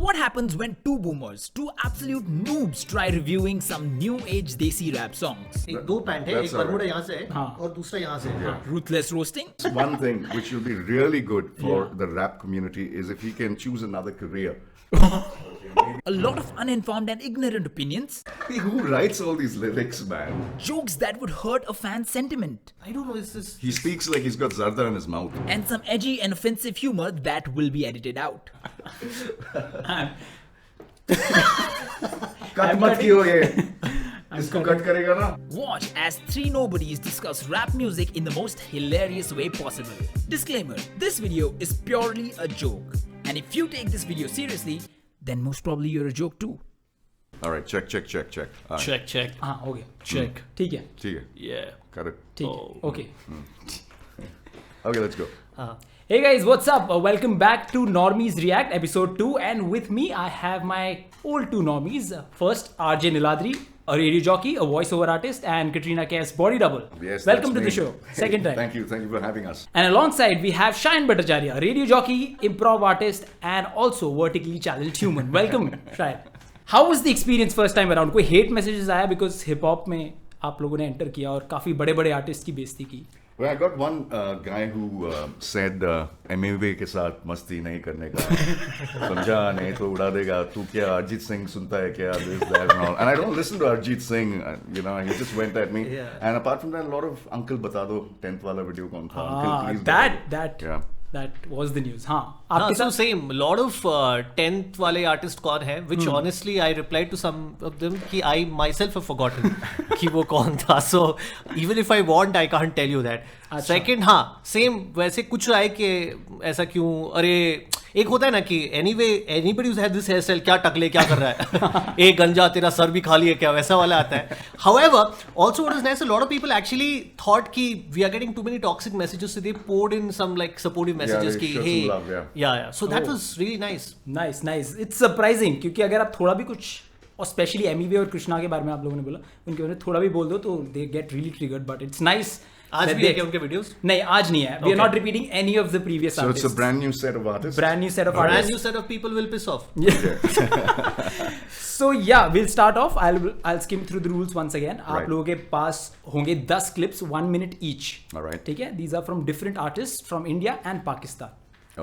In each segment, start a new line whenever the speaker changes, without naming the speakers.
What happens when two boomers, two absolute noobs, try reviewing some new age desi rap songs?
एक दो pant है, एक Bermuda यहाँ से है
हाँ.
और दूसरा यहाँ से है.
Ruthless roasting?
One thing which will be really good for the rap community is if he can choose another career.
A lot of uninformed and ignorant opinions?
Who writes all these lyrics, man?
Jokes that would hurt a fan's sentiment?
I don't know, is this...
He speaks like he's got zarda in his mouth.
And some edgy and offensive humor that will be edited out.
Cut mat kiyo ye. Isko cut karega na.
Watch as three nobodies discuss rap music in the most hilarious way possible. Disclaimer, this video is purely a joke. And if you take this video seriously, then most probably you're a joke too.
All right, check. All right.
check.
हाँ, हो गया. Check. ठीक है.
ठीक है.
Yeah.
Correct.
ठीक है. Okay.
Okay, let's go.
Hey guys, what's up? Welcome back to Normies React episode 2, and with me I have my old two normies. First, RJ Niladri, a radio jockey, a voiceover artist, and Katrina Kaif's body double.
Yes,
Welcome to
that's
the
me.
show. Second time.
Thank you for having us.
And alongside we have Shine Bhattacharya, a radio jockey, improv artist, and also vertically challenged human. Welcome, Shine. How was the experience first time around? कोई hate messages आया because hip hop में आप लोगों ने enter किया और काफी बड़े आर्टिस्ट की बेइज्जती की?
Well, I got one guy who said MAV के साथ मस्ती नहीं करने का समझा नहीं तो उड़ा देगा तू क्या अरिजीत सिंह सुनता है क्या this that and all and I don't listen to Arijit Singh you know he just went at me and apart from that a lot of uncle बता दो 10th वाला वीडियो कौन था uncle please
that was the news. हाँ
आपके साथ same lot of 10th वाले artist कौन है which honestly I replied to some of them कि I myself have forgotten कि वो कौन था, so even if I want I can't tell you that. Second हाँ same वैसे कुछ आए कि ऐसा क्यों अरे एक होता है ना कि anybody who's had this hairstyle क्या टकले क्या कर रहा है एक गंजा तेरा सर भी खाली है क्या वैसा वाला आता है. However, also what is nice, a lot of people actually thought कि we are getting too many toxic messages, so they poured in some like supportive messages कि hey yeah so that was really nice.
It's surprising क्योंकि अगर आप थोड़ा भी कुछ और specially Emiway और कृष्णा के बारे में आप लोगों ने बोला उनके बारे में थोड़ा भी बोल दो तो they get really triggered, but it's nice.
आज भी है क्या उनके वीडियोस?
नहीं आज नहीं है. We are not repeating any of the previous
so
artists.
it's a brand new set of artists.
Brand new set of
people will piss off.
So yeah, we'll start off. I'll skim through the rules once again.
Right.
आप लोगों के पास होंगे 10 clips 1 minute each.
All right.
ठीक है? These are from different artists from India and Pakistan.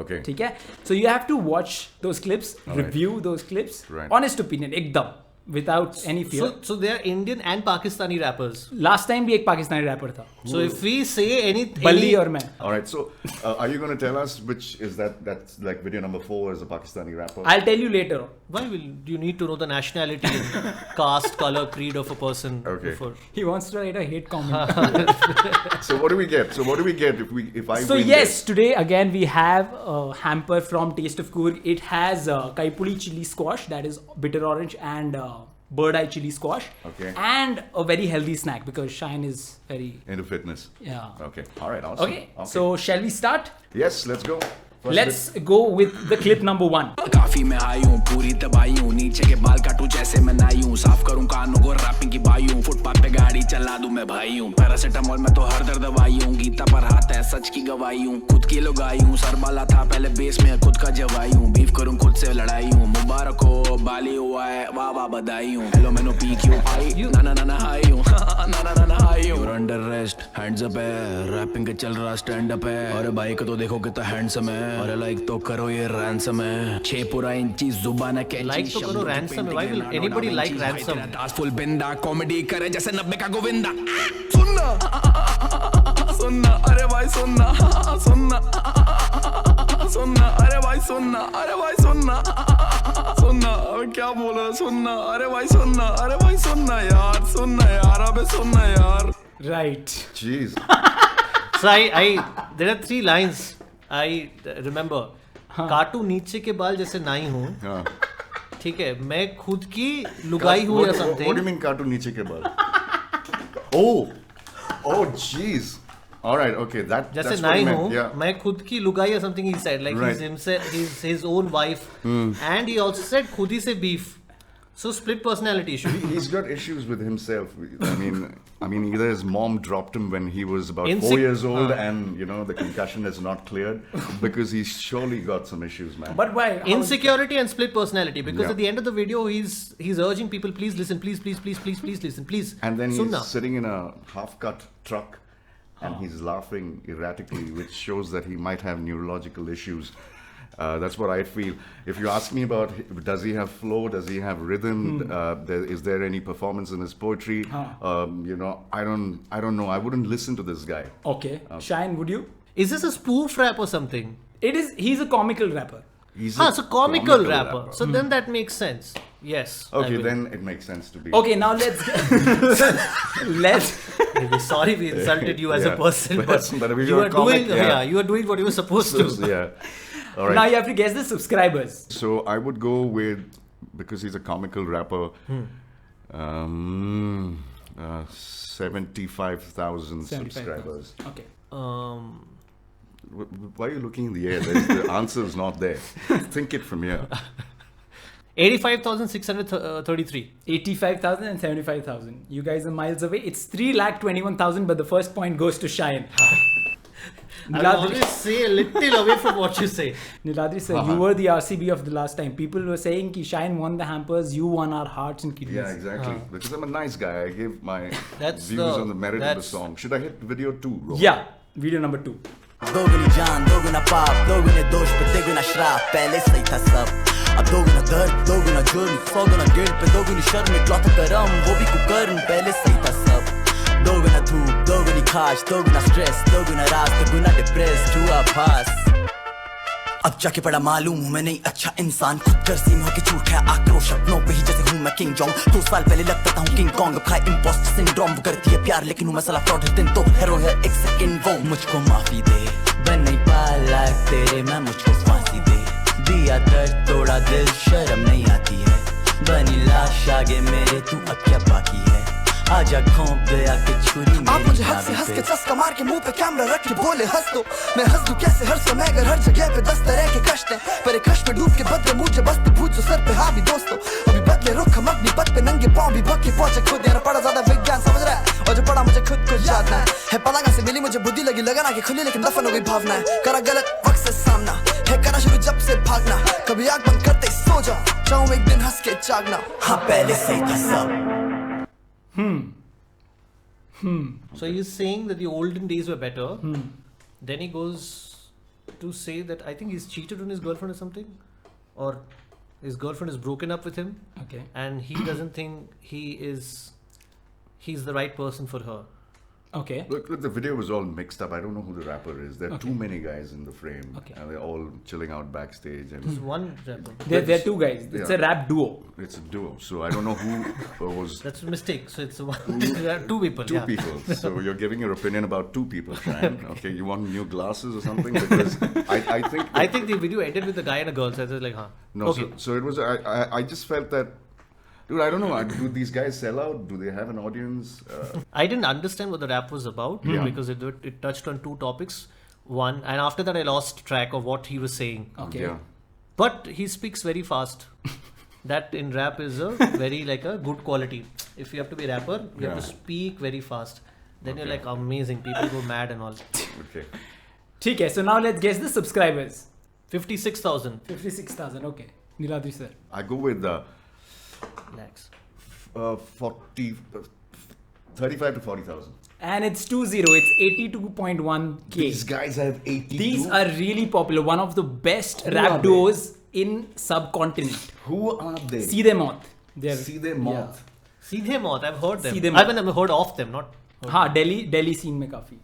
Okay.
ठीक है? So you have to watch those clips, review those clips, honest opinion एकदम without any fear.
So they are Indian and Pakistani rappers.
Last time भी एक Pakistani wrapper था.
So if we say anything,
बल्ली और मैं.
All right, so are you going to tell us which is that's like video number 4 is a Pakistani rapper?
I'll tell you later.
Why will you need to know the nationality, caste, color, creed of a person?
Okay.
Before?
He wants to write a hate comment.
So what do we get if I
So
win
yes,
this?
today again we have a hamper from Taste of Coorg. It has kaipuli chili squash, that is bitter orange, and bird eye chili squash.
Okay.
And a very healthy snack because Shine is very
Into fitness.
yeah.
Okay. All right. Awesome.
Okay. So shall we start?
Yes, let's go. First
Let's go with the clip number 1.
काफी मैं आई हूँ पूरी तबाही हूँ नीचे के बाल काटू जैसे मैं नाई हूँ साफ करूँ कानों को रैपिंग की बाई हूँ फुटपाथ पे गाड़ी चला दूं मैं भाई हूँ पैरासिटामोल में तो हर दर्द दवाई हूँ गीता पर हाथ है सच की गवाही हूँ खुद की लुगाई हूँ सर बाला था पहले बेस में खुद का जवाई हूँ बीफ करूँ खुद से लड़ाई हूँ मुबारक हो बाली हुआ है वाह वाह बधाई हूँ हेलो मैंने पी क्यों आई ना हाई हूँ ना हाई हूँ अंडर रेस्ट हैंड्स अप है रैपिंग के चल रहा स्टैंड अप है और भाई को तो देखो कितना हैंडसम है और लाइक तो करो ये रैंसम है 6 पूरा इंची जुबान है कैची
लाइक तो करो रैंसम है. Why will anybody like ransom?
Full बिंदा कॉमेडी करे जैसे 90 का गोविंदा सुनना अरे भाई सुनना अरे भाई सुनना क्या बोला सुनना अरे भाई सुनना यार अबे सुनना यार.
Right.
Jeez.
So there are 3 lines I remember. काटू नीचे के बाल जैसे नाई हूँ.
हाँ.
ठीक है मैं खुद की लुगाई हूँ या something.
What do you mean काटू नीचे के बाल? Oh jeez. All right, okay, that's
जैसे
what
नाई
he meant.
हूँ
Yeah.
मैं खुद की लुगाई या something he said like
Right.
he's himself, he's his own wife and he also said खुद ही से beef. So split personality issue.
He's got issues with himself. I mean, I mean, either his mom dropped him when he was about
Inse-
4 years old, and the concussion is not cleared because he's surely got some issues, man.
But why? How-
Insecurity and split personality. Because
Yeah.
at the end of the video, he's urging people, please listen, please listen, please.
And then he's
Sunna.
sitting in a half-cut truck, and he's laughing erratically, which shows that he might have neurological issues. That's what I feel. If you ask me about, does he have flow? Does he have rhythm? Is there any performance in his poetry? I don't know. I wouldn't listen to this guy.
Okay. Shine, would you?
Is this a spoof rap or something?
It is. He's a comical rapper.
He's
It's a comical rapper. So then that makes sense. Yes. I
Okay,
will.
then it makes sense to be.
Okay, now let's let's.
We're sorry we insulted you as a
Yeah.
person,
Person, but if
you
you're
are
a comic,
doing
yeah.
you are doing what you were supposed to.
Yeah. All right.
Now you have to guess the subscribers.
So I would go with, because he's a comical rapper, 75,000 subscribers.
Okay.
Why are you looking in the air? The answer is not there. Think it from here.
85,633.
85,000 and 75,000. You guys are miles away. It's 3,21,000, but the first point goes to Shine.
I will always say a little away from what you say.
Niladri sir, you were the RCB of the last time. People were saying ki Shine won the hampers, you won our hearts and kidneys.
Yeah, exactly. Because I'm a nice guy. I give my
That's
views
the-
on the merit of the
that's-
song. Should I hit video 2? Rohan?
Yeah, video number 2.
दोगुनी जान दोगुना पाप दोगुने दोष पे तेगुना श्राप पहले सही था सब अब दोगुना दर्द दोगुना जुर्म 100 गुना गिल्ट पे दोगुनी शर्म इकलौता करम वो भी कुकर्म पहले सही था सब दोगुना धूप दोगुनी खाश दोगुना स्ट्रेस दोगुना रात दोगुना डिप्रेस्ड हुआ पास अब जाके पड़ा मालूम हूँ मैं नहीं अच्छा इंसान खुद गर्जी में होके झूठ है आक्रोश अपनों पे ही जैसे हूँ मैं किंग जोंग 2 साल पहले लगता था हूँ किंग कॉन्ग अब खाए इम्पोस्टर सिंड्रोम वो करती है प्यार लेकिन हूँ मैं साला फ्रॉड हर दिन तो हीरो है एक सेकंड वो मुझको माफी दे बन नहीं पाला तेरे मैं मुझको फांसी दे दिया दर्द तोड़ा दिल शर्म नहीं आती है बनी लाश आगे मेरे तू अब क्या बाकी है आजा घोंप दे आके छुरी
आप मुझे हंस के चस्का मार के मुंह पे कैमरा रख के बोले हंस दो मैं हंस दूं कैसे हर समय अगर हर जगह पे 10 तरह के कष्ट हैं पर एक कष्ट में डूब के बदले मुझे बस भूत जो सर पे हावी दोस्तों अभी बदले रुख हम अपनी पद पे नंगे पांव भी भक्के पहुंचे खुद यार पड़ा ज्यादा विज्ञान समझ रहा है और जो पड़ा मुझे खुद को जानना है पलंगा से मिली मुझे बुद्धि लगी लगना कि खुली लेकिन दफन हो गई भावना है करा गलत वक्त से सामना है करा शुरू जब से भागना कभी आग बंद करते ही सो जाऊं चाहूं एक दिन हंस के जागना
हाँ पहले सही था सब
So he's saying that the olden days were better. Then he goes to say that I think he's cheated on his girlfriend or something, or his girlfriend is broken up with him,
Okay.
and he doesn't think he's the right person for her.
Okay.
Look, the video was all mixed up. I don't know who the rapper is. There are too many guys in the frame.
Okay.
And they're all chilling out backstage. And
There's one rapper.
There are 2 guys. It's
Yeah.
a rap duo.
it's a duo. So I don't know who was
That's a mistake. So it's one, there are 2 people.
two
yeah.
people. So you're giving your opinion about 2 people, Shine. Okay, you want new glasses or something? Because I think...
I think the video ended with the guy and a girl. So I was like, huh.
No,
Okay.
so it was... I just felt that... Dude, I don't know. Do these guys sell out? Do they have an audience?
I didn't understand what the rap was about because it touched on 2 topics. One, and after that I lost track of what he was saying.
Okay.
Yeah.
But he speaks very fast. That in rap is a very like a good quality. If you have to be a rapper, you have to
Yeah.
speak very fast. Then you're like amazing. People go mad and all.
Okay.
ठीक है, so now let's guess the subscribers.
56,000
56,000. Okay. Niladri sir.
I go with
lakhs.
35 to 40,000.
And it's 2-0. It's 82.1k.
These guys have 82.
These are really popular. One of the best
are
rap
they?
duos in subcontinent.
Who are they?
See them out. They're
See their mouth.
Seedhe Maut, I've heard them.
Seedhe
I
Maut.
mean, I've heard of them, not.
हाँ Delhi scene में काफी.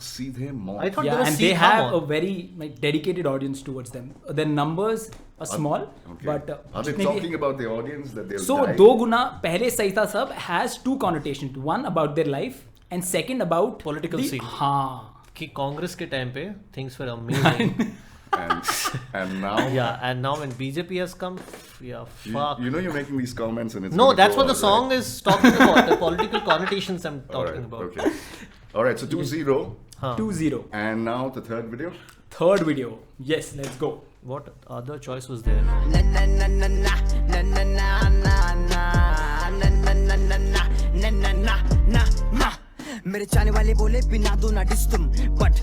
See their mouth.
I thought they
Yeah,
were
and they
Seedha
have a
Maut.
very dedicated audience towards them. Their numbers are small,
Okay.
but
Are they
जितने भी-
talking about the audience that they'll
So
die?
दो गुना पहले सही था सब has 2 connotations. One about their life and second about
Political
the,
scene.
हाँ.
कि कांग्रेस के टाइम पे things were amazing.
And now,
Yeah, and now when BJP has come, yeah, fuck.
you know you're making these comments and it's
No,
gonna
that's
go
what the
out,
song
right?
is talking about. The political connotations I'm
All
talking
right,
about.
okay. All right, so 2-0.
2-0.
And now the third video.
Third video. Yes, let's go.
What other choice was there?
na na na na na na na na na na na na na na na na na na मेरे चाहने वाले बोले बिना दो ना dish तुम, but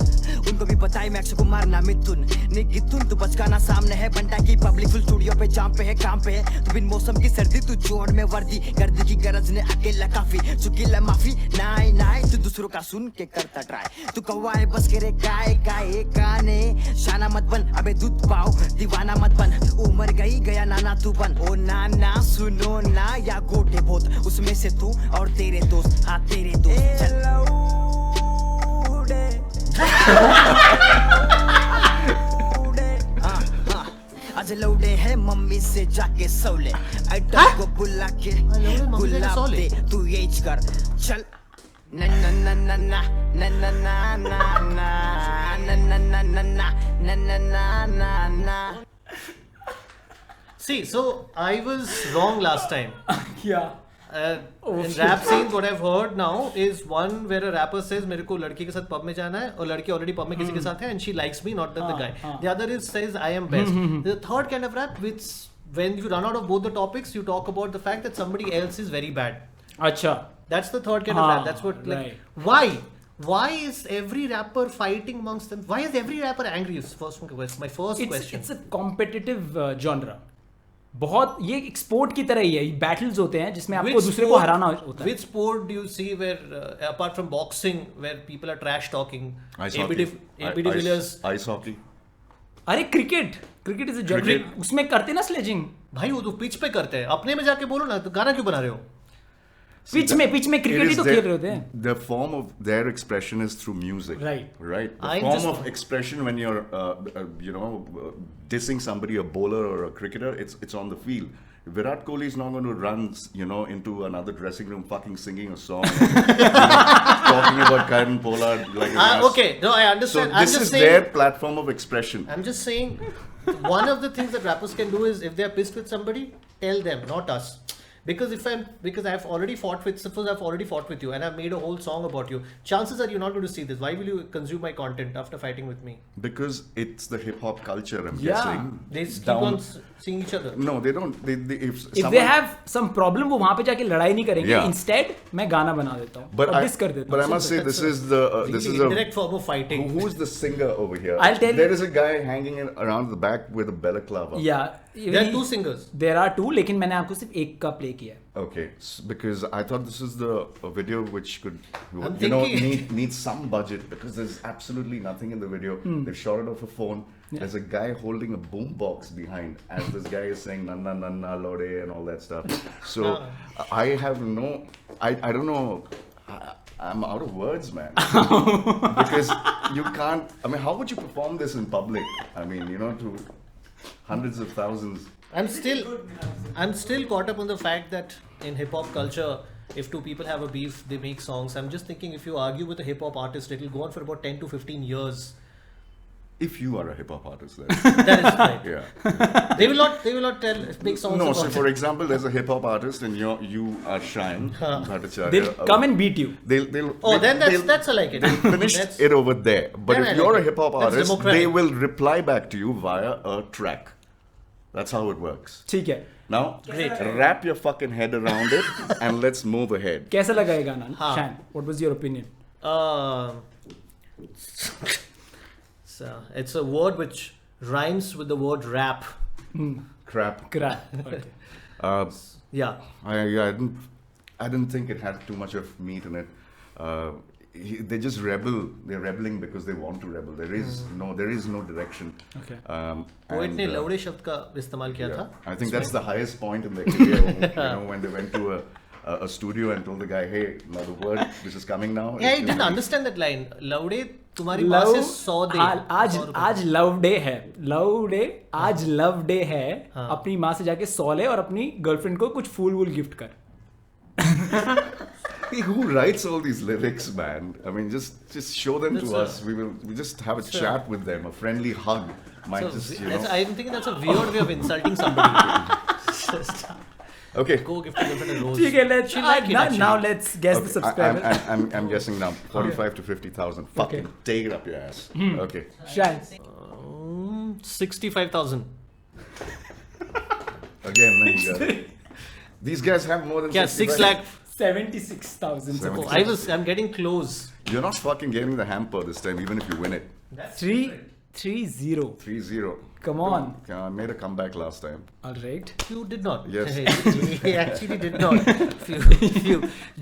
उनको भी पता है मैं अक्षय कुमार ना मिथुन निगितुन। तू बचकाना सामने है बंटा की पब्लिक फुल स्टूडियो पे जाम पे है काम पे है। तू बिन मौसम की सर्दी तू जोड़ में वर्दी गर्दी की गरज ने अकेला काफी चुकी ला माफी नाई नाई। तू दूसरों का सुन के करता ट्राई, तू कौवा है बस के रे गाय गाय गाने। शाना मत बन अबे दूध पाओ, दीवाना मत बन, उमर गई गया नाना तू बन। ओ नाना सुनो ना या गोटे बहुत, उसमें से तू और तेरे दोस्त, हाँ तेरे दोस्त चल। आज लौड़े है मम्मी से जाके सौले, आइटम को बुला के गुलाब दे तू ये कर चल। ना ना ना ना ना ना ना ना ना ना ना ना ना ना ना ना ना ना।
See, so I was wrong last time.
Yeah.
In rap scenes, what I've heard now is one where a rapper says, "मेरे को लड़की के साथ पब में जाना है," और लड़की already पब में किसी के साथ है, and she likes me, not the guy. The other is says, "I am best." The third kind of rap, which when you run out of both the topics, you talk about the fact that somebody else is very bad.
अच्छा.
That's the third kind of rap. That's what like
Right.
why. Why is every rapper fighting amongst them? Why is every rapper angry? Is my first question.
It's a competitive genre. बहुत ये एक sport की तरह ही है, battles होते हैं जिसमें आपको दूसरे को हराना होता है.
Which sport do you see where apart from boxing where people are trash talking?
Ice
AB
hockey.
de Villiers.
Ice hockey.
अरे क्रिकेट इज अ जॉनर, उसमें करते ना स्लेजिंग.
भाई वो तो पिच पे करते हैं, अपने में जाके बोलो ना, तो गाना क्यों बना रहे हो?
पिच में क्रिकेट ही तो खेल रहे होते हैं.
The form of their expression is through music.
Right.
The
I'm
form
just-
of expression when you're, dissing somebody, a bowler or a cricketer, it's on the field. Virat Kohli is not going to run, into another dressing room, fucking singing a song, talking about Karan Pollard like. an ass.
Okay, no, I
So
understand.
this is
saying,
their platform of expression.
I'm just saying, one of the things that rappers can do is if they are pissed with somebody, tell them, not us. Because I've already fought with, suppose I've already fought with you and I've made a whole song about you. Chances are you're not going to see this. Why will you consume my content after fighting with me?
Because it's the hip hop culture, I'm
Yeah.
guessing.
They keep
Down-
on seeing each other.
No, they don't. If
If
someone,
they have some problem, वो वहाँ पे जाके लड़ाई नहीं करेंगे.
Yeah.
Instead मैं गाना बना देता हूँ
But
और
I,
diss कर देता
but I
हूँ.
must say this is the this
Really
is a
indirect form of fighting.
who's the singer over here?
I'll tell
There
you-
is a guy hanging around the back with a balaclava.
Yeah.
There are two singers.
There are two, लेकिन मैंने आपको सिर्फ एक का play किया है.
Okay, because I thought this is a video which could,
I'm thinking-
need some budget because there's absolutely nothing in the video. They've shot it off a phone. There's a guy holding a boombox behind as this guy is saying "nanna nanna lode" and all that stuff. So I have I don't know. I'm out of words, man. Because you can't. I mean, how would you perform this in public? I mean, to hundreds of thousands.
I'm still caught up on the fact that in hip hop culture, if two people have a beef, they make songs. I'm just thinking if you argue with a hip hop artist, it'll go on for about 10 to 15 years.
If you are a hip hop artist, then.
That is right.
Yeah.
They will not make songs
No,
about
so
it.
for example, there's a hip hop artist and you are Shine Bhattacharya.
They'll come and beat you.
Then that's I like it.
They'll finish
That's-
it over there. But
Then
if
I
you're
like
a
it.
hip hop
That's
artist,
democratic.
they will reply back to you via a track. That's how it works.
ठीक है.
Now,
Great.
wrap your fucking head around it and let's move ahead.
कैसा लगा ये गाना?
हाँ.
Shan, what was your opinion?
It's a word which rhymes with the word rap.
Crap.
Crap. Okay.
Yeah.
I didn't think it had too much of meat in it. They just rebel. They're rebelling because they want to rebel. There is no direction.
Okay.
Poet
and,
ने लौड़े शब्द का इस्तेमाल किया
yeah,
था.
I think that's the highest point in their career. When they went to a studio and told the guy, "Hey, now the word this is coming now."
Yeah, I didn't understand that line. लौड़े तुम्हारी बात से 100 दे.
आज love day है. आज love day है. अपनी माँ से जाके 100 ले और अपनी गर्लफ्रेंड को कुछ फूल वूल गिफ्ट कर.
Who writes all these lyrics, man? I mean, just show them to us. We just have a chat with them. A friendly hug might
I'm thinking that's a weird way of insulting somebody.
Okay.
Go gift a girlfriend a rose.
ठीक है, let's
She'll like it, actually.
now let's guess the subscriber.
I'm guessing now 45 to 50,000. Fucking take it up your ass. Okay.
Shan.
65,000.
Again, these guys have more than
क्या 6 lakh?
76,000
Oh,
I'm getting close.
You're not fucking getting the hamper this time, even if you win it.
3-0.
3-0.
Come on.
I made a comeback last time.
All right.
You did not.
Yes.
He actually did not. If you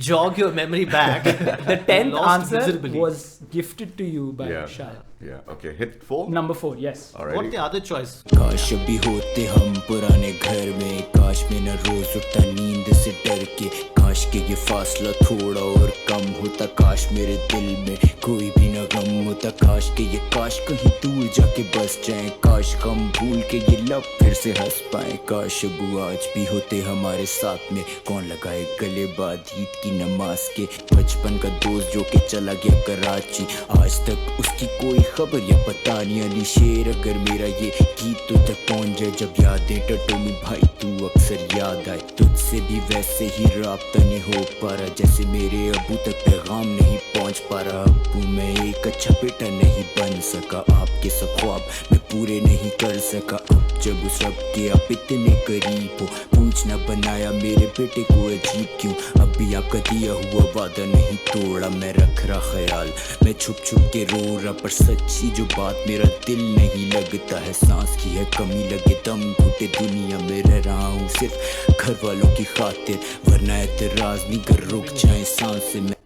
jog your memory back,
The 10th
lost
answer
miserably.
was gifted to you by
Yeah.
Shah.
Yeah. Okay. Hit 4.
Number 4, yes.
Alright.
What the other choice?
काश भी होते हम पुराने घर में, काश में न रोज उठता नींद से डर के, काश के ये फासला थोड़ा और कम होता, काश मेरे दिल में कोई भी न गम होता, काश के ये काश कहीं दूर जाके बस जाए, काश हम भूल के ये लब फिर से हंस पाए, काश वो आज भी होते हमारे साथ में, कौन लगाए गले बाद ईद की नमाज के, बचपन का दोस्त जो के चला गया कराची, आज तक उसकी कोई खबर या पता नहीं, अली शेर अगर मेरा ये गीत तो तक पहुंच जाए, जब यादें टटोली भाई तू अक्सर याद आए, तुझसे भी वैसे ही राब्ता नहीं हो पा रहा, जैसे मेरे अबू तक पैगाम नहीं पहुंच पा रहा, अबू मैं एक अच्छा बेटा नहीं बन सका, आपके सब ख्वाब मैं पूरे नहीं कर सका, अब जब उस रब के आप इतने करीब हो, पूछना बनाया मेरे बेटे को अजीब क्यों, अभी आपका दिया हुआ वादा नहीं तोड़ा, मैं रख रहा ख्याल, मैं छुप छुप के रो रहा, पर सच्ची जो बात मेरा दिल नहीं लगता है, सांस की है कमी लगे दम घुटे, दुनिया में रह रहा हूँ सिर्फ घर वालों की खातिर, वरना एतराज नहीं कर रुक जाए सांस से मैं.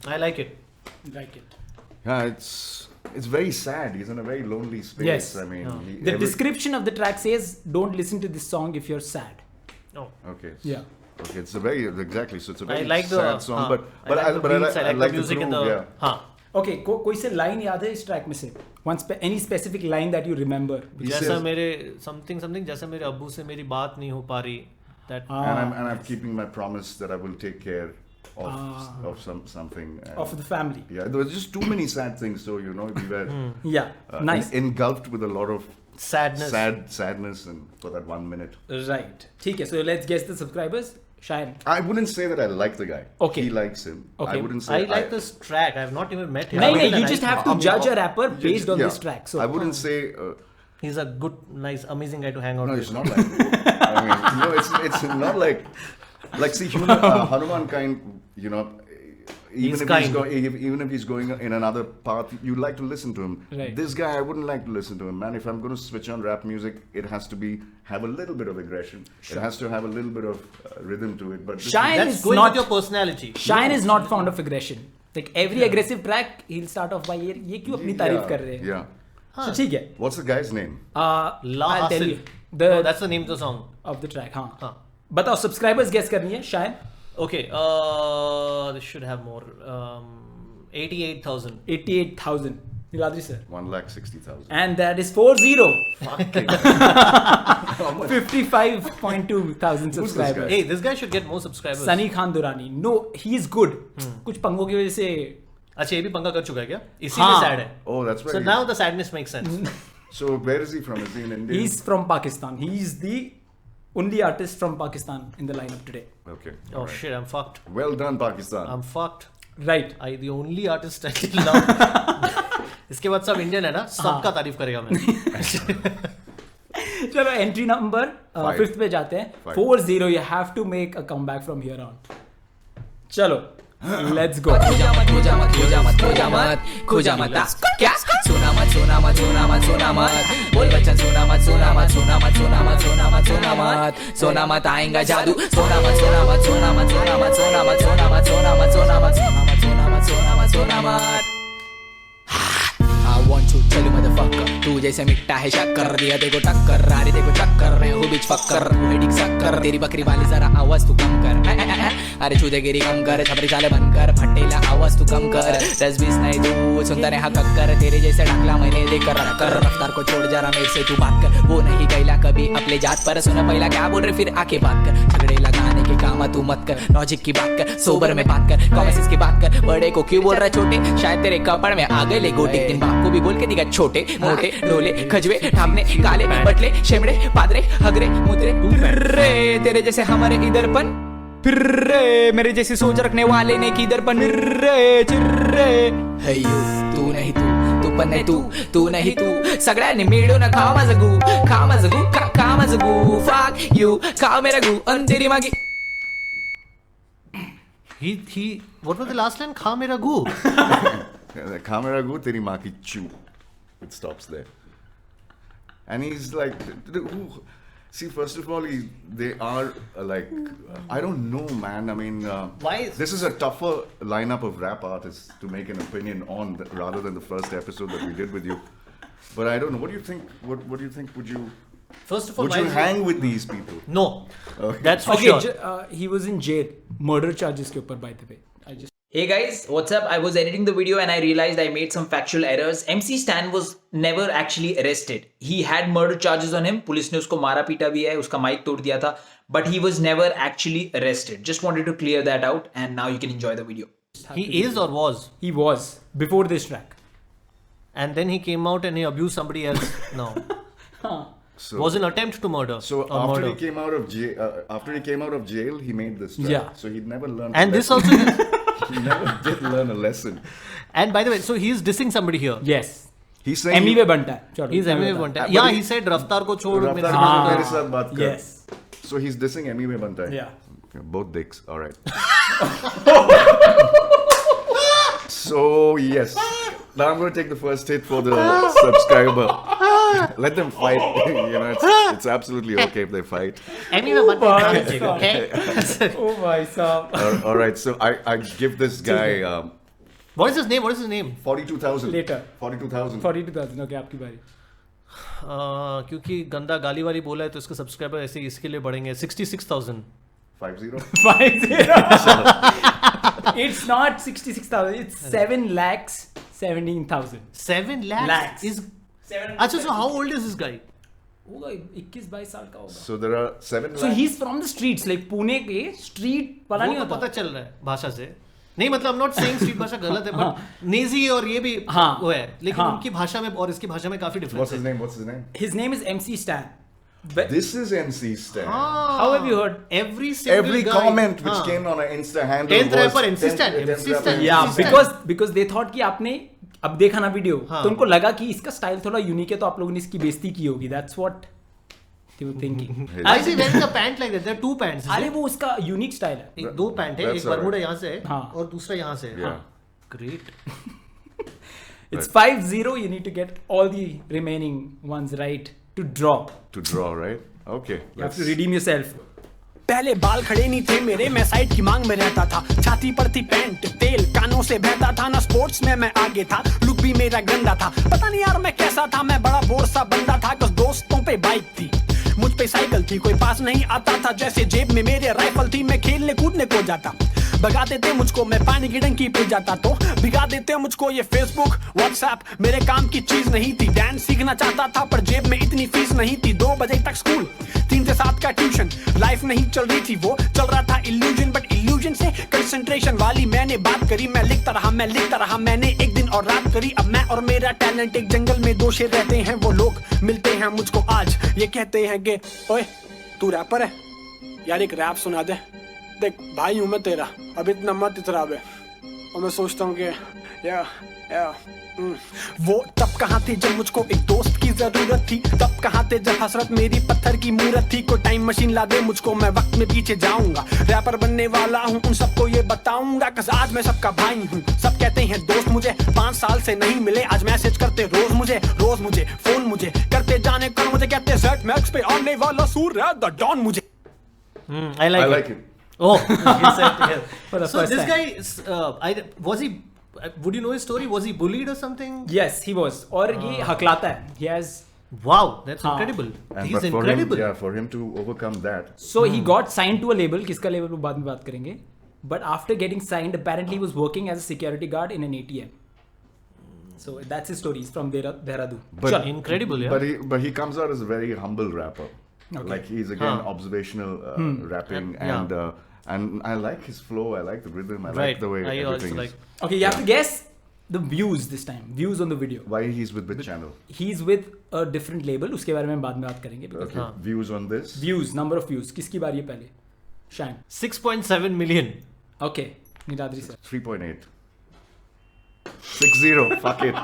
I like it.
Like it.
Yeah, it's very sad. He's in a very lonely space.
Yes.
I mean,
The description of the track says, don't listen to this song if you're sad.
Oh.
Okay.
Yeah.
Okay, it's a very exactly. So it's a
I
very
like the
sad song, but
I like the beats, I like the music
groove,
and the
yeah.
हाँ.
Okay, कोई से line याद है इस track में से? Any specific line that you remember?
He
जैसा
says-
मेरे something जैसा मेरे अब्बू से मेरी बात नहीं हो पा रही. That
and I'm keeping my promise that I will take care of something. And
Of the family.
yeah, there was just too many sad things. So we were
Yeah. Nice.
engulfed with a lot of
sadness.
sadness, and for that 1 minute.
Right. ठीक है. So let's guess the subscribers. Shine.
I wouldn't say that I like the guy.
Okay.
He likes him.
Okay.
I wouldn't say
I like this track. I've not even met him.
नहीं,
I
you just have to judge a rapper based on
yeah,
this track. So
I wouldn't say.
He's a good, nice, amazing guy to hang out
No,
with.
it's not like. I mean, no, it's not like. Like, see, Hanuman kind.
He's
Even if he's going in another path, you like to listen to him.
Right.
This guy, I wouldn't like to listen to him, man. If I'm going to switch on rap music, it has to have a little bit of aggression. It has to have a little bit of rhythm to it. But this
Shine
That's
is
going
not
with your personality.
Shine is not fond of aggression. Like every aggressive track, he'll start off by ये क्यों अपनी तारीफ कर रहे हैं?
Yeah.
So ठीक है.
What's the guy's name?
La
I'll tell
Hasil.
you the
No, that's the name of the song.
of the track. हाँ.
हाँ.
बताओ subscribers guess करनी है. Shine
Okay, this should have more. 88,000.
88,000. Niladri sir.
1,60,000.
And that is 40. 55.2 thousand subscribers.
Hey, this guy should get more subscribers.
Sunny Khan Durrani. No, he is good. कुछ पंगों की वजह से
अच्छा ये भी पंगा कर चुका है क्या? इसीलिए
हाँ.
sad है.
Oh, that's
So
very.
now the sadness makes sense.
So where is he from? Is he in India?
he's from Pakistan. He is the only artist from Pakistan in the lineup today.
Okay.
Oh
alright.
shit, I'm fucked.
Well done, Pakistan.
I'm fucked.
Right.
I the only artist I love. इसके बाद सब Indian है ना, सबका तारीफ करेगा मैं.
चलो एंट्री नंबर
Five.
5th पे जाते हैं.
Five.
4-0. You have to make a comeback from here on. चलो let's go.
खोजा मत खोजा मत खोजा मत खोजा मत खोजा मत क्या सुना मत सुना मत सुना मत सुना मत बोल बच्चन सुना मत सुना मत सुना मत सुना मत सुना मत सुना मत सोना मत आएगा जादू सोना मत सोना मत सोना मत सोना मत सोना मत सोना मत सोना मत सोना मत सोना मत सोना मत सोना मत सोना मत I want to tell you motherfucker तू जैसे मिट्टा है शक्कर दिया देखो टक्कर रारी देखो चक्कर मैं हूँ बीच फक्कर मेडिक शक्कर तेरी बकरी वाली जरा आवाज तू कम कर अरे छुदेगिरी कम कर छपरी चाले बनकर फटेला आवाज तू कम कर 10-20 नहीं तू सुनता रहा कक्कर तेरे जैसे ढकला मैंने देखकर रखकर रफ्तार को छोड़ जरा मेरे से तू बात कर वो नहीं गैला कभी अपने जात पर सुना पहला क्या बोल रहे फिर आके बात कर झगड़े लगाने के काम तू मत कर लॉजिक की बात कर सोबर में बात कर कॉमेंस की बात कर बड़े को क्यों बोल रहा छोटे शायद तेरे कपड़ में आ गए ले गोटे दिन बाप को भी बोल के दिखा छोटे मोटे ढोले खजवे ठापने काले बटले शेमड़े पादरे हगरे मुद्रे रे तेरे जैसे हमारे इधर पन फिर रे मेरे जैसे सोच रखने वाले ने किधर पन रे चिर्रे हे यू तू नहीं तू पण नाही तू नहीं तू सगळ्यांनी मिळून खा माझं गू खा माझं गू फक यू खा मेरा गू अन तेरी मागी
He. What was the last line? Kha mera gu.
Camera go, teri maa ki chew. It stops there. And he's like, see, first of all, they are like, I don't know, man. I mean,
Why?
This is a tougher lineup of rap artists to make an opinion on rather than the first episode that we did with you. But I don't know. What do you think? What do you think? Would you
First of all,
would you hang with these people?
No.
Okay.
That's for
Okay,
sure.
he was in jail. Murder charges के ऊपर, by the way. I just.
Hey guys, what's up? I was editing the video and I realized I made some factual errors. MC Stan was never actually arrested. He had murder charges on him. Police ने उसको मारा पीटा भी है, उसका mic तोड़ दिया था. But he was never actually arrested. Just wanted to clear that out and now you can enjoy the video.
He is or was?
He was before this track.
And then he came out and he abused somebody else. No.
So,
Was an attempt to murder.
so
or
after
murder.
he came out of jail, he made this track.
Yeah.
So he'd never learned.
And
a
this
lesson.
also.
He never did learn a lesson.
And by the way, so he is dissing somebody here.
Yes.
He's saying
Emmy पे बनता है. चलो.
He's
Emmy
MMA
बता.
बनता है.
But
Yeah,
he-
he said रफ्तार को छोड़ मेरे
रफ्तार
साथ
को
कर।
मेरे साथ बात कर.
Yes.
So he's dissing Emmy में बनता है.
Yeah.
Okay, both dicks. All right. So yes. Now I'm going to take the first hit for the subscriber. Let them fight. It's absolutely okay if they fight.
MMA बनता है. Okay.
Oh my God.
All right. So I give this guy
What is his name? What is his name?
42,000.
Later.
42,000.
42,000. Okay, आपकी बारी.
क्योंकि गंदा गाली वाली बोला है तो इसके सब्सक्राइबर ऐसे ही इसके लिए बढ़ेंगे 66,000.
50.
50. It's not 66,000. It's 7,17,000.
7 lakhs.
Lakhs.
Is अच्छा, so how old is this guy?
होगा 21-22 साल का होगा.
So there are 7
So
lakhs.
he's from the streets, like Pune के street पता नहीं
वो तो
होता.
पता चल रहा है भाषा से. नहीं मतलब I'm not saying street भाषा गलत है, but नेजी और ये भी
हाँ.
वो है, लेकिन
हाँ.
उनकी भाषा में और इसकी भाषा में काफी
What's
डिफरेंस
his
है.
name? What's his name?
His name is MC Stan. But
This is MC Stan.
how have you heard?
Every single
Every
guy,
comment which
हाँ.
came on an Insta handle
10th
was
rapper MC
10th
Stan, MC Stan.
Yeah,
MC
because they thought कि आपने अब देखा ना video
हाँ.
तो उनको लगा कि इसका स्टाइल थोड़ा यूनिक है तो आप लोगों ने इसकी बेइज्जती की होगी. That's what they were thinking.
Why is he wearing a pant like that? There are two pants.
अरे वो उसका यूनिक स्टाइल है.
एक दो पैंट है,
That's
एक
alright.
बरमूडा यहाँ से है
हाँ.
और दूसरा यहाँ से है.
Yeah.
Great.
It's 5-0. You need to get all the remaining ones right to draw.
To draw, right? Okay.
You have to redeem yourself.
पहले बाल खड़े नहीं थे मेरे, मैं साइड की मांग में रहता था. छाती पर थी पैंट, तेल कानों से बहता था ना. स्पोर्ट्स में मैं आगे था, लुक भी मेरा गंदा था. पता नहीं यार मैं कैसा था, मैं बड़ा बोर सा बंदा था. कुछ दोस्तों पे बाइक थी, मुझ पे साइकिल थी. कोई पास नहीं आता था, जैसे जेब में मेरे राइफल थी. मैं खेलने कूदने को जाता, भगा देते मुझको. मैं पानी की टंकी पे जाता तो भिगा देते मुझको. ये फेसबुक व्हाट्सएप मेरे काम की चीज नहीं थी. डांस सीखना चाहता था पर जेब में इतनी फीस नहीं थी. 2 बजे तक स्कूल, 3 से 7 का ट्यूशन. लाइफ नहीं चल रही थी, वो चल रहा था इल्यूजन. बट इल्यूजन से कंसंट्रेशन वाली मैंने बात करी. मैं लिखता रहा, मैंने एक दिन और रात करी. अब मैं और मेरा टैलेंट एक जंगल में 2 शेर रहते हैं. वो लोग मिलते हैं मुझको आज, ये कहते हैं कि ओए तू रैपर है यार, एक रैप सुना दे. देख भाई हूँ मैं तेरा, अब इतना मत इतरा बे. और मैं सोचता हूँ कि या वो तब कहाँ थे जब मुझको एक दोस्त की जरूरत थी. तब कहाँ थे जब हसरत मेरी पत्थर की मूरत थी. कोई टाइम मशीन ला दे मुझको, मैं वक्त में पीछे जाऊंगा. रैपर बनने वाला हूँ, उन सबको ये बताऊंगा. कस आज मैं सबका भाई हूँ. सब कहते हैं दोस्त मुझे, 5 साल से नहीं मिले. आज मैसेज करते रोज मुझे फोन मुझे करते जाने कल. मुझे कहते सेट मैक्स पे आने वाला सूर्य द डॉन मुझे.
I
I
like
like it.
Oh, he said, yeah.
For the
So
first
this
time.
guy, was he? Would you know his story? Was he bullied or something?
Yes, he was. और ये हकलाता है. He has.
Wow, that's
हाँ.
incredible.
And
He's
but for
incredible.
him, for him to overcome that,
So he got signed to a label. किसका label वो बाद में बात करेंगे. But after getting signed, apparently he was working as a security guard in an ATM. So that's his story. He's from Dehradun.
But
Sure.
Incredible, yeah.
but he comes out as a very humble rapper.
Okay.
Like he's again
Huh.
observational rapping,
Yeah.
and I like his flow. I like the rhythm. I
Right.
like the way
I also
everything
like.
is.
Okay, you have to guess the views this time. Views on the video.
Why he's with which channel?
He's with a different label. उसके बारे में बाद में बात करेंगे. Because
Okay. Views on this.
views, number of views. किसकी बारी है पहले? Shine.
6.7 million.
Okay. Niladri sir.
3.8. 6-0. Fuck it.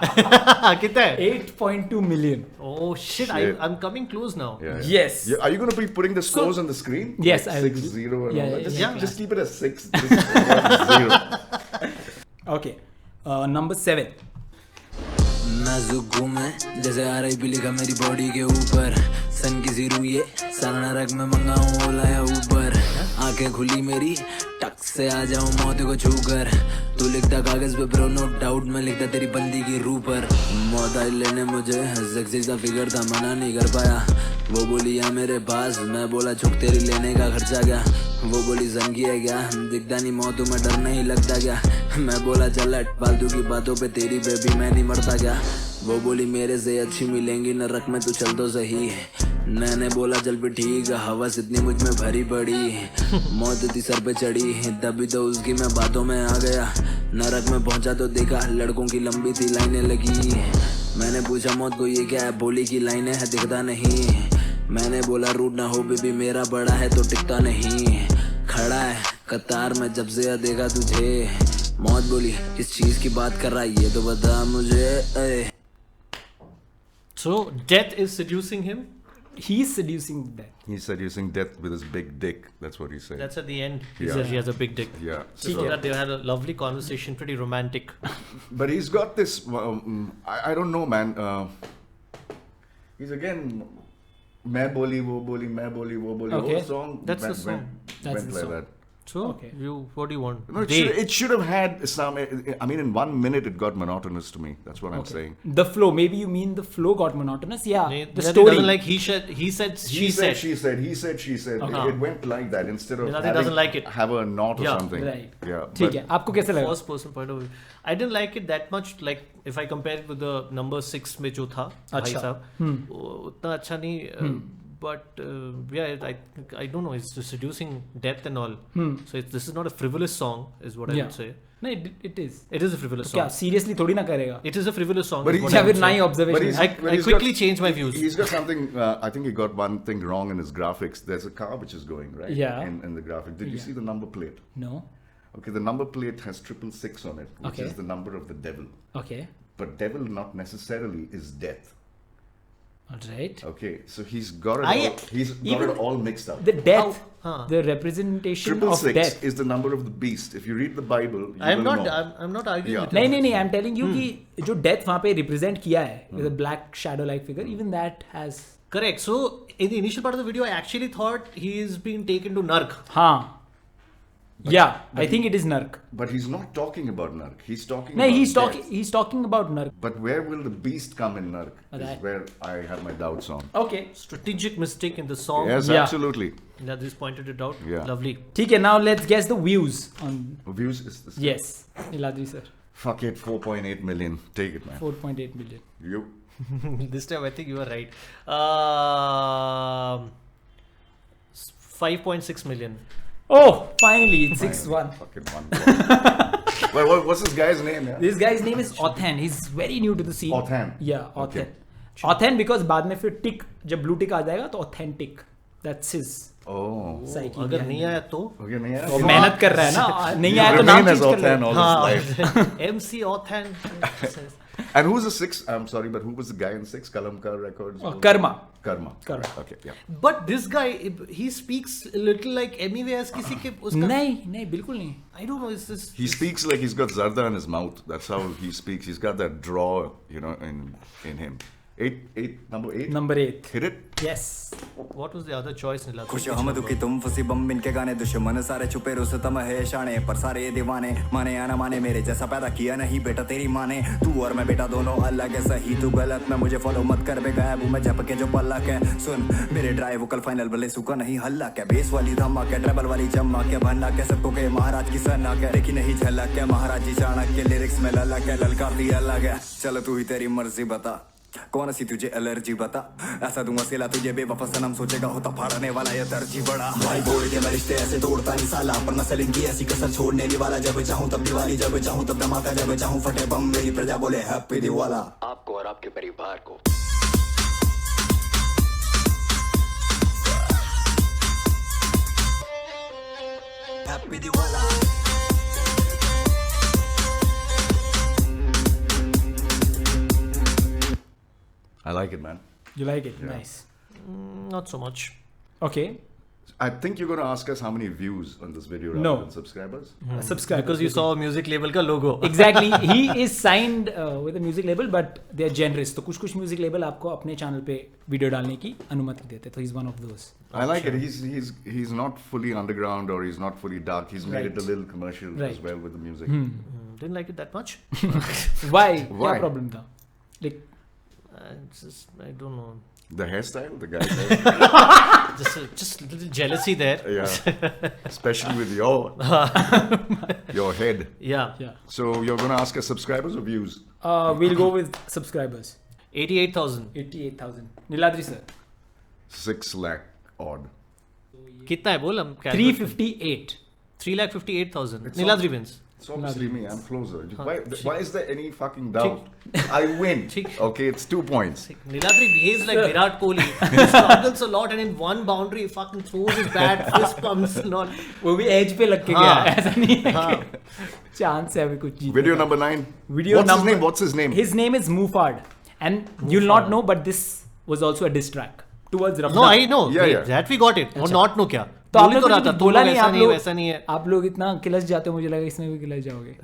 कितना है?
8.2 million.
Oh shit!
Shit.
I'm coming close now.
Yeah.
Yes.
Yeah, are you going to be putting the scores on the screen?
Yes,
Like
I will.
6-0 and
Yeah,
all that.
yeah,
Just,
yeah.
just keep it as 6. Just 0.
Okay. Number 7.
नाजुक घूमे जैसे RIP लिखा मेरी body के ऊपर सन की Giroud ये सारा रग में मंगाऊं ओला या ऊपर आंखें खुली मेरी टक से आ जाऊं मौत को छूकर तू लिखता कागज पे ब्रो नो डाउट मैं लिखता तेरी बंदी की रूह पर मौत आई लेने मुझे सेक्सी सा फिगर था मना नहीं कर पाया वो बोली या मेरे पास मैं बोला छुक तेरी लेने का खर्चा क्या वो बोली जंगी है क्या दिखता नहीं मौतों में डर नहीं लगता क्या मैं बोला चल हट फालतू की बातों पे तेरी बेबी मैं नहीं मरता क्या वो बोली मेरे से अच्छी मिलेंगी नरक में तू चल तो सही मैंने बोला चल भी ठीक हवस इतनी मुझ में भरी पड़ी मौत इतनी सर पे चढ़ी तभी तो उसकी मैं बातों में आ गया नरक में पहुंचा तो देखा लड़कों की लंबी थी लाइनें लगी मैंने पूछा मौत को ये क्या है बोली की लाइनें है दिखता नहीं मैंने बोला रूट ना हो बेबी मेरा बड़ा है तो टिकता नहीं खड़ा है कतार में जब से देखा तुझे मौत बोली किस चीज की बात कर रहा है ये तो बता मुझे
So death is seducing him.
He's seducing death.
He's seducing death with his big dick. That's what he said.
That's at the end. He
Yeah.
says he has a big dick.
Yeah.
So that they had a lovely conversation, pretty romantic.
But he's got this. I don't know, man. He's again. मैं बोली वो बोली मैं बोली वो बोली.
Okay.
Whole song
That's the
went,
song.
That's
went
the
like
song.
that.
So
Okay.
what do you want?
No, it should have had some. I mean, in 1 minute, it got monotonous to me. That's what I'm saying.
The flow. Maybe you mean the flow got monotonous. Yeah.
They-
The
they
story.
doesn't like he said, she said.
He said, she said.
Okay.
It went like that instead of
Nilati
having,
doesn't like it.
have a knot or
Yeah.
something.
Right.
Yeah.
ठीक है. आपको कैसे लगा?
First person point of view. I didn't like it that much. Like if I compare it with the number 6 में जो था भाई
अच्छा.
साहब वो उतना अच्छा नहीं. But yeah, I don't know. It's just seducing depth and all. So this is not a frivolous song, is what I
Yeah.
would say.
No, it is.
It is a frivolous
क्या
song.
seriously थोड़ी ना करेगा?
It is a frivolous song.
But
is
he's-
what I
या
would
फिर
say.
नई observation.
But
I
he's
quickly
got-
changed my views.
He's got something. I think he got one thing wrong in his graphics. There's a car which is going right.
Yeah.
In the graphic, did you see the number plate?
No.
Okay, the number plate has 666 on it, which
Okay.
is the number of the devil.
Okay.
But devil not necessarily is death.
All right.
Okay, so he's got it.
I-
all, he's got
even
it all mixed up.
The death.
Huh.
The representation of
666
death.
is the number of the beast. If you read the Bible, you
I'm
will
not.
know.
I'm not arguing
Yeah.
with you.
नहीं I am telling you कि जो death वहां पे represent किया है with a black shadow like figure even that has
Correct. So in the initial part of the video, I actually thought he is being taken to Narc.
हाँ या I think it is नर्क
But he's not talking about Narc. He's talking.
नहीं
about death.
he's talking about nurk.
But where will the beast come in Narc?
Right.
Is where I have my doubts on.
Okay.
Strategic mistake in the song.
Yes,
Yeah.
absolutely.
That just pointed it out.
Yeah.
Lovely.
ठीक है, now let's guess the views on
Views is this.
yes Niladri sir.
Fuck it, 4.8 million. Take it, man.
4.8 million.
You.
This time I think you are right. 5.6 million.
Oh, finally it's 6-1.
Fucking one. What's this guy's name? Yeah?
This guy's name is Othan. He's very new to the scene.
Othan.
Yeah,
Okay.
Othan. Othan because बाद में फिर टिक जब blue tick आ जाएगा तो authentic. That's his
Oh.
psyche.
अगर नहीं आया तो
Okay, nahi
वो मेहनत कर रहा है ना, नहीं आया तो
Remain
नाम
as
चेंज कर
Othan
ले.
all his life.
MC Othan.
And who's the sixth? I'm sorry, but who was the guy in six? Kalamkar Records?
Karma.
Karma.
Correct.
Okay, yeah.
But this guy, he speaks a little like MVS किसी के उसका.
नहीं बिल्कुल नहीं.
I don't know. It's this.
He speaks like he's got Zarda in his mouth. That's how he speaks. He's got that draw, you know, in him. Number 8?
Number 8.
Hit it?
Yes.
What was the other choice? Nilati?
खुश हम दुखी तुम फंसी बम इनके गाने दुश्मन सारे छुपे रुस्तम है शाने पर सारे ये दीवाने माने या ना माने मेरे जैसा पैदा किया नहीं बेटा तेरी माँ ने तू और मैं बेटा दोनों अलग है सही तू गलत मैं मुझे फॉलो मत कर बे गायब हूँ मैं झपके जो पल्ला के सुन मेरे ड्राइव कल फाइनल भले सुका नहीं हल्ला क्या बेस वाली धमाक है ट्रबल वाली चमक क्या भन्ना क्या सबको के महाराज की सन्ना क्या देखी नहीं झलक क्या महाराज जी चाणक के लिरिक्स में लल्ला क्या ललकारती अलग है चल तू ही तेरी मर्जी बता कौन सी तुझे एलर्जी बता ऐसा दूंगा सिला तुझे बेवफा सनम सोचेगा होता फाड़ने वाला ये दर्जी बड़ा भाई बोल के मैं रिश्ते ऐसे तोड़ता नहीं साला पर नस्ल इनकी ऐसी कसर छोड़ने नहीं वाला जब चाहूं तब दिवाली जब चाहूं तब धमाका जब चाहूं फटे बम मेरी प्रजा बोले हैप्पी दिवाला आपको और आपके परिवार को हैप्पी दिवाला
I like it, man.
You like it?
Yeah.
Nice.
Not so much.
Okay.
I think you're going to ask us how many views on this video rather
No.
than subscribers.
Subscribe.
Because you saw a music label का logo.
Exactly. He is signed with a music label, but they are generous. तो कुछ music label आपको अपने channel पे video डालने की अनुमति देते हैं. तो he's one of those.
I like it. He's not fully underground or he's not fully dark. He's made
Right.
it a little commercial as
Right.
well with the music.
Didn't like it that much.
Why?
Why?
क्या problem था? Like
I don't know.
The hairstyle, the guy's hair.
Just a little jealousy there.
Yeah. Especially with your head.
Yeah.
yeah.
So you're going to ask us subscribers or views?
We'll go with subscribers.
88,000.
88,000. Niladri sir.
6 lakh odd.
कितना है बोल हम?
358.
3,58,000.
It's
Niladri wins.
It's obviously me. I'm closer. Why is there any fucking doubt? I win. Okay, it's 2 points.
Niladri behaves like Virat Kohli. He struggles a lot and in one boundary he fucking throws his bat, fist pumps and all.
वो भी edge पे लग के गया है, ऐसा नहीं है chance है अभी कुछ जीतने
Video
का.
number 9.
Video number.
What's his name?
His name is Mufard, and you'll not know, but this was also a diss track towards Rabda.
No, I know.
Yeah, yeah.
That we got it. और not know क्या?
तो आप
बोल
लोग
तो रहा
कुछ
था,
बोला नहीं,
ऐसा
आप
नहीं
लोग
वैसा नहीं है.
आप लोग इतना किलस जाते हो, मुझे लगा इसमें भी किलस जाओगे.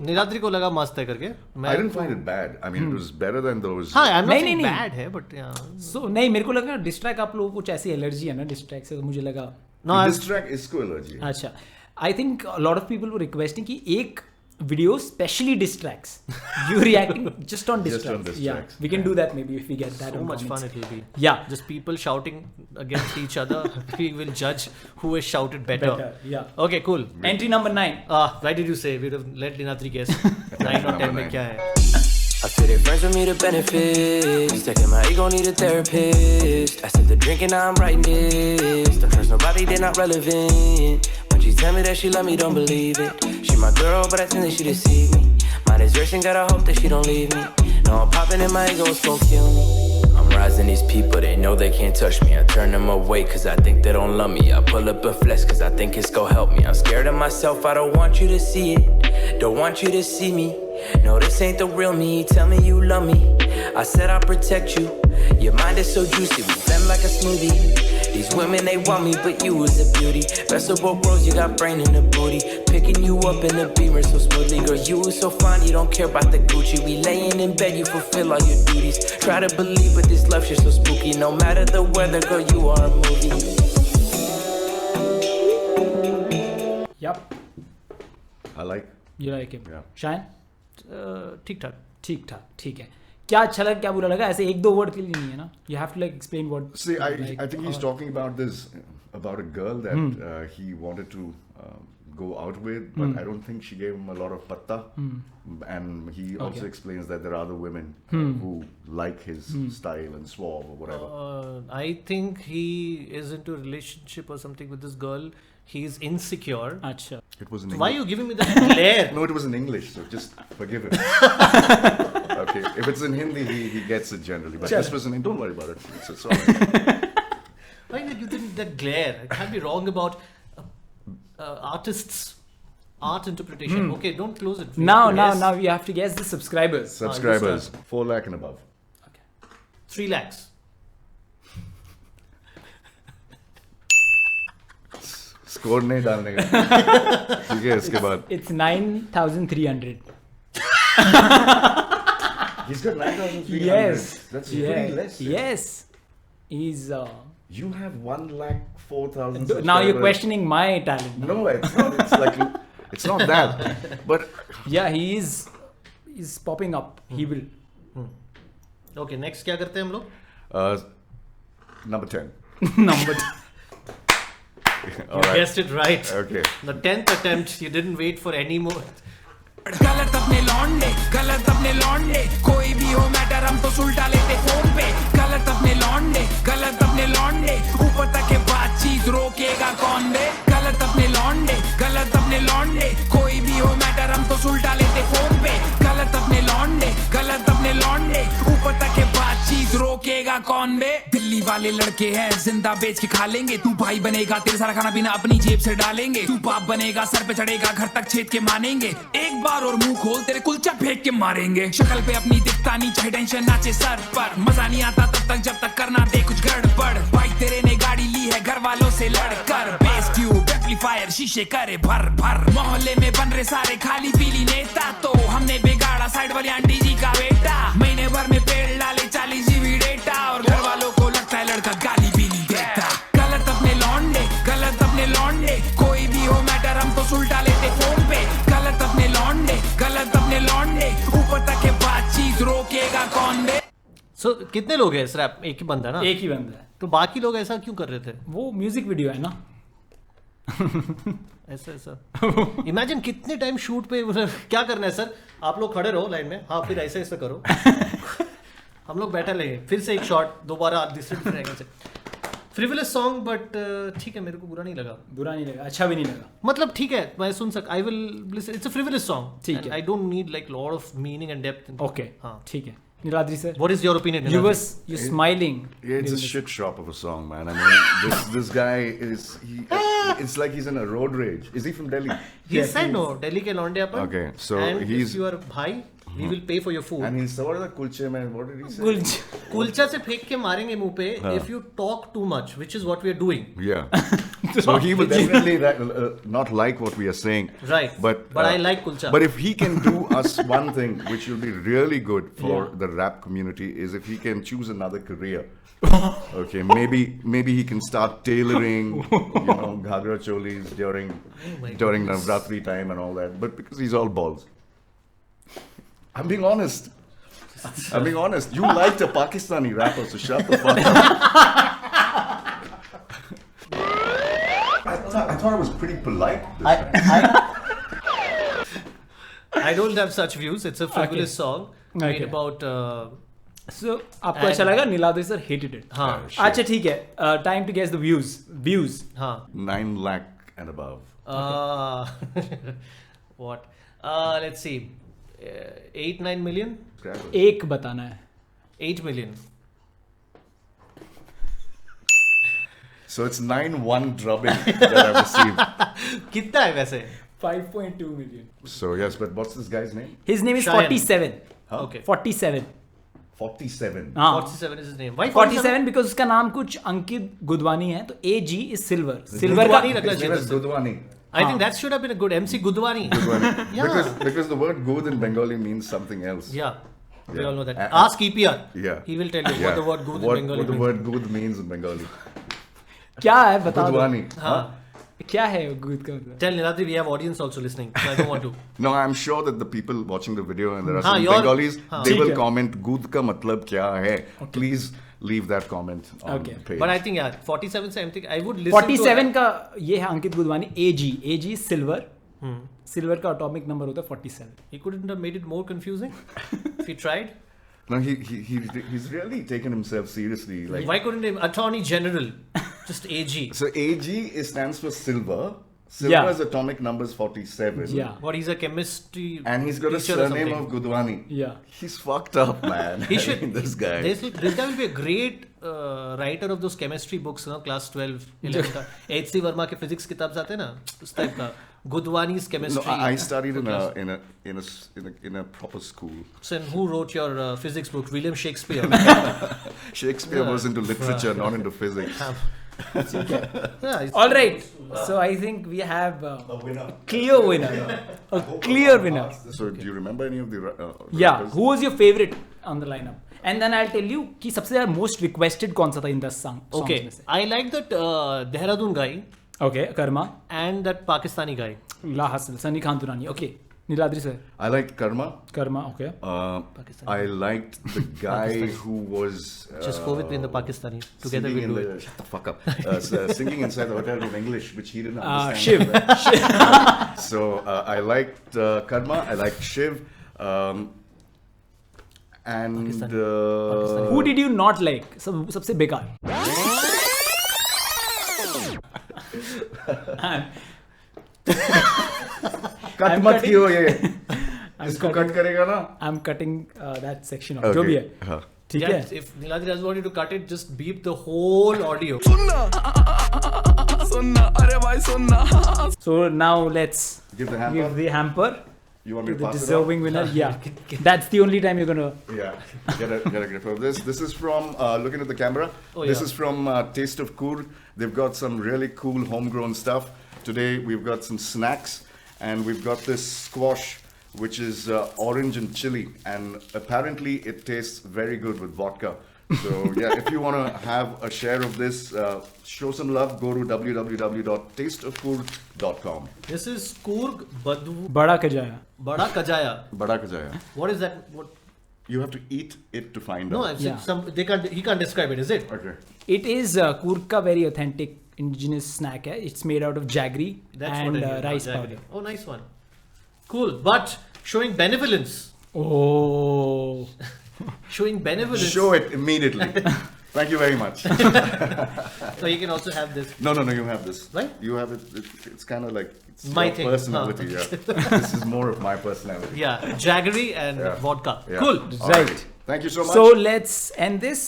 निलाद्री को लगा मस्त है करके.
I didn't find it bad. I mean, it was better than those.
हाँ, I'm not
नहीं,
saying
नहीं.
bad है, but yeah.
So नहीं, मेरे को लगा डिस्ट्रैक्ट आप लोगों को कुछ ऐसी एलर्जी है ना डिस्ट्रैक्ट से, तो मुझे लगा
No,
This track is cool allergy.
अच्छा. I think a lot of people were requesting कि एक video specially distracts. You reacting just on distracts. Yeah, we can do that maybe if we get that.
so
on
much fun
comments.
it will be.
Yeah.
Just people shouting against each other. We will judge who has shouted better.
Yeah.
Okay, cool.
Entry number 9.
Why did you say? We would have let Niladri guess. 9 or 10 में क्या है?
I feel they friends with me to benefit. Checking my ego, need a therapist. I said the drinking, now I'm writing this. Don't trust nobody, they're not relevant. When she tell me that she love me, don't believe it. She my girl, but I think that she deceived me. Mine is racing, gotta hope that she don't leave me. No, I'm popping in my ego, it's gon' kill me. I'm rising these people, they know they can't touch me. I turn them away cause I think they don't love me. I pull up a flex cause I think it's gon' help me. I'm scared of myself, I don't want you to see it. Don't want you to see me. No, this ain't the real me. Tell me you love me. I said I'll protect you. Your mind is so juicy, we blend like a smoothie. These women, they want me, but you was a beauty. Best of both worlds, you got brain in the booty. Picking you up in the Beamer so smoothly. Girl, you was so fine, you don't care about the Gucci. We laying in bed, you fulfill all your duties. Try to believe, but this love shit's so spooky. No matter the weather, girl, you are a movie.
Yep.
I like.
You like him.
Yeah.
Shine?
ठीक ठाक.
ठीक ठाक, ठीक है. क्या अच्छा लगा, क्या बुरा लगा, ऐसे एक दो वर्ड के लिए नहीं है ना. You have to like explain what.
See, I think he's talking about this, about a girl that he wanted to go out with, but I don't think she gave him a lot of patta. And he also explains that there are other women who like his style and suave or whatever.
I think he is into a relationship or something with this girl. He's insecure.
अच्छा.
It was in English.
Why are you giving me that glare?
No, it was in English, so just forgive him. Okay, if it's in Hindi, he gets it generally. But this was in Hindi. Don't worry about it. It's all right.
Why did you think that glare? I can't be wrong about artists' art interpretation. Okay, don't close it.
Now you have to guess the subscribers.
Subscribers, 4 lakh and above.
3 lakhs.
Score नहीं डालने का. ठीक है, इसके बाद.
It's 9,300.
He's got 9,300.
Yes.
That's pretty less.
Yes. He's.
You have 1,04,000.
Now you're questioning my talent.
No, it's not. It's like it's not that. But
yeah, he's popping up. He will.
Okay, next क्या करते हैं हम लोग?
number 10.
Number 10.
You guessed it right.
Okay.
The 10th attempt. You didn't wait for any more.
गलत अपने लौंडे, गलत अपने लौंडे, कोई भी हो मैटर हम तो सुलटा लेते फोन पे. गलत अपने लौंडे, गलत अपने लौंडे, ऊपर तक के बातचीत रोकेगा कौन बे. गलत अपने लौंडे, गलत अपने लौंडे, कोई भी हो मैटर हम तो सुलटा लेते फोन पे. गलत अपने लौंडे, गलत अपने लौंडे, ऊपर तक के बातचीत रोकेगा कौन बे. दिल्ली वाले वाले लड़के हैं जिंदा बेच के खा लेंगे। तू भाई बनेगा तेरे सारा खाना पीना अपनी जेब से डालेंगे। तू बाप बनेगा सर पे चढ़ेगा घर तक छेद के मानेंगे। एक बार और मुंह खोल तेरे कुलचा फेंक के मारेंगे। शक्ल पे अपनी दिखता नहीं चाहे टेंशन नाचे सर पर। मजा नहीं आता तब तक जब तक करना दे कुछ गड़बड़। भाई तेरे ने गाड़ी ली है घर वालों से लड़कर। बेस ट्यूब एम्पलीफायर शीशे करे भर भर। मोहल्ले में बन रहे सारे खाली पीली नेता तो हमने बिगाड़ा साइड वाली आंटी जी का बेटा। महीने भर में पेड़ डाले 40 GB डेटा और घर वालों को लगता है लड़का गाली भी नहीं देता। गलत अपने लौंडे गलत अपने लौंडे कोई भी हो मैटर हम तो सुलटा लेते फोन पे। गलत अपने लौंडे गलत अपने लौंडे ऊपर तक के बातचीत रोकेगा कौन बे।
So, कितने लोग हैं इस रैप? एक ही बंदा ना?
एक ही बंदा है।
तो बाकी लोग ऐसा क्यों कर रहे थे?
वो म्यूजिक वीडियो है ना।
ऐसा इमेजिन कितने टाइम शूट पे क्या करना है सर? आप लोग खड़े रहो लाइन में, हाँ फिर ऐसे ऐसे करो। हम लोग बैठा लेंगे, फिर से एक शॉट दोबारा दूसरे एंगल से। फ्रिवलस सॉन्ग बट ठीक है, मेरे को बुरा नहीं लगा।
बुरा नहीं लगा, अच्छा भी नहीं लगा।
मतलब ठीक है, मैं सुन सक I will listen. It's a frivolous song,
ठीक है।
I don't need like lot of meaning and depth.
Okay,
हाँ
ठीक है। Niladri sir,
what is your opinion?
You're smiling.
Yeah, it's a shit shop of a song, man. I mean, this guy is it's like he's in a road rage. Is he from Delhi?
He said no, Delhi ke londe apan.
Okay, so
and
he's
if you are bhai, we will pay for your food.
and he's what are the kulche man? What did he say?
Kulcha से फेंक के मारेंगे मुंह पे if you talk too much, which is what we are doing.
Yeah. So he will definitely not like what we are saying.
Right.
But
I like kulcha.
But if he can do us one thing, which will be really good for the rap community, is if he can choose another career. Okay, maybe he can start tailoring, ghagra cholis during Navratri time and all that. But because he's all balls. I'm being honest. You liked a Pakistani rapper, so shut the fuck up. I thought I was pretty polite.
I don't have such views. It's a frivolous song made about.
So आपको अच्छा लगा? Niladri sir hated it.
हाँ.
अच्छा ठीक है. Time to guess the views.
हाँ.
9 lakh and above.
What? Let's see. 8-9 million.
एक बताना है.
8 million.
So it's 9-1 drubbing that I received.
कितना है वैसे?
5.2 million.
So yes, but what's this guy's name?
His name is
Cheyenne.
47.
Huh?
Okay.
47.
47.
हाँ.
47 is his name. Why
47 because उसका नाम कुछ अंकित गुदवानी है तो AG is silver. Silver का
Gudwani रखना
His name
चाहिए
is
था।
Gudwani.
I think that should have been a good MC Gudwani. Yeah.
Because the word Gud in Bengali means something else.
Yeah. We
Yeah.
all know that.
And-
Ask EPR.
Yeah.
He will tell you what the word Gud in Bengali
what the
means.
word Gud means in Bengali.
क्या है बता दो.
Gudwani.
हाँ.
क्या है गुद का मतलब?
Tell Niladri we have audience also listening. So I don't want to.
No, I'm sure that the people watching the video and there are
हाँ,
some
your-
Bengalis,
हाँ.
they
ठीक
will
है.
comment Gud ka matlab kya hai. Please leave that comment on
Okay.
the page.
But I think 47 से I would listen
47
to.
का ये है अंकित गुदवानी AG silver. Silver का atomic number होता है 47.
He couldn't have made it more confusing if he tried.
No, he's really taken himself seriously. Like,
Why couldn't he? Attorney General, just AG.
so AG stands for silver. Silver's atomic number is 47.
Yeah.
What, he's a chemistry
And he's got a
teacher or
surname
something.
of Gudwani.
Yeah.
He's fucked up, man.
He
I
should.
mean, this guy.
This guy will be a great writer of those chemistry books, class 12, 11 का. H.C. Verma के physics किताब आते हैं ना, उस type का. Gudwani's
No,
chemistry.
I studied in a proper school.
So, and who wrote your physics book? William Shakespeare.
Shakespeare was into literature, not into physics.
Yeah,
All right. So I think we have a clear winner. A clear winner.
So, do you remember any of the?
Yeah.
rappers?
Who was your favorite on the lineup? And then I'll tell you कि सबसे ज़्यादा most requested कौन सा था in the songs
okay.
में से.
I like that Dehradun guy
Okay. Karma.
and that Pakistani guy.
La Hasil. Sunny Khan Durrani. Okay. Niladri sir.
I liked Karma.
Karma. Okay.
I liked the guy who was
Just go with me in the Pakistani. Together
singing
we
in
do
the,
it.
Shut the fuck up. Singing inside the hotel in English, which he didn't understand.
Shiv.
So I liked Karma. I liked Shiv. And
Who did you not like? सबसे बेकार.
Cut मत कियो ये. इसको cut करेगा ना?
I'm cutting that section off. जो भी है.
हाँ.
ठीक
Yeah,
है?
if Niladri doesn't want you to cut it, just beep the whole audio.
So now let's
Give the hamper.
give the hamper
You want
to
me to
the
pass
deserving winner. Yeah, that's the only time you're gonna.
it on? Yeah. Get a grip of this. This is from, looking at the camera, this
yeah.
is from Taste of Kur. They've got some really cool homegrown stuff. Today we've got some snacks and we've got this squash which is orange and chili, and apparently it tastes very good with vodka. So yeah, if you want to have a share of this, show some love, go to www.tasteofkur.com.
This is Coorg Badhu
Bada Kajaya.
Bada Kajaya.
Bada Kajaya.
What is that? What?
You have to eat it to find
No,
out.
I've said
Yeah.
he can't describe it, is it?
Okay.
It is Coorg ka very authentic indigenous snack. Hai. It's made out of jaggery
That's
and
what I mean.
rice
Exactly.
powder.
Oh, nice one. Cool. But showing benevolence.
Oh.
Showing benevolence.
Show it immediately. Thank you very much.
So you can also have this.
No, you have this.
Right?
You have it. It's kind of like it's
My
your
thing,
personality. Yeah. This is more of my personality.
Yeah, jaggery and
Yeah.
vodka.
Yeah.
Cool.
Alright.
Right.
Thank you so much.
So let's end this.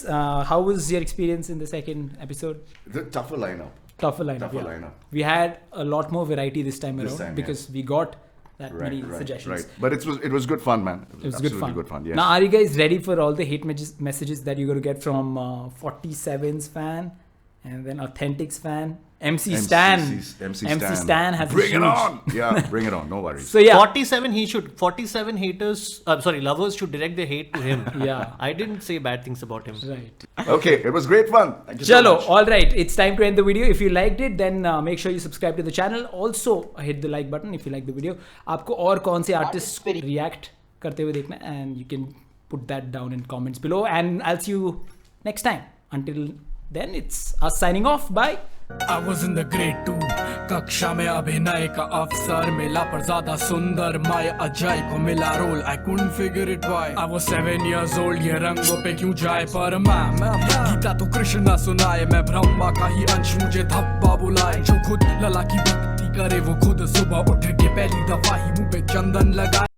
How was your experience in the second episode?
The tougher lineup.
Tougher lineup.
Tougher
yeah.
lineup.
We had a lot more variety this time
This
around
time,
because we got that many
Right.
suggestions.
Right. But it was good fun, man.
It was
absolutely
good fun.
Yes.
Now, are you guys ready for all the hate messages that you're going to get from 47's fan and then Authentics fan? MC Stan.
MC
Stan has
Bring
a
it
huge-
on. Yeah, bring it on. No worries.
So yeah.
47 haters. Lovers should direct their hate to him.
Yeah.
I didn't say bad things about him.
Right.
Okay, it was great fun. Thank you so
Chalo,
much.
all right. It's time to end the video. If you liked it, then make sure you subscribe to the channel. Also, hit the like button if you like the video. आपको और कौन से artists को react करते हुए देखना है, and you can put that down in comments below. And I'll see you next time. Until then, it's us signing off. Bye.
I was in the grade 2 कक्षा में अभिनय का अवसर मिला पर ज्यादा सुंदर माया अजय को मिला role I couldn't figure it why I was 7 years old ये रंगों पे क्यों जाए पर मैं गीता तो कृष्णा सुनाए मैं ब्रह्मा का ही अंश मुझे धब्बा बुलाए जो खुद लला की भक्ति करे वो खुद सुबह उठ के पहली दफा ही मुंह पे चंदन लगाए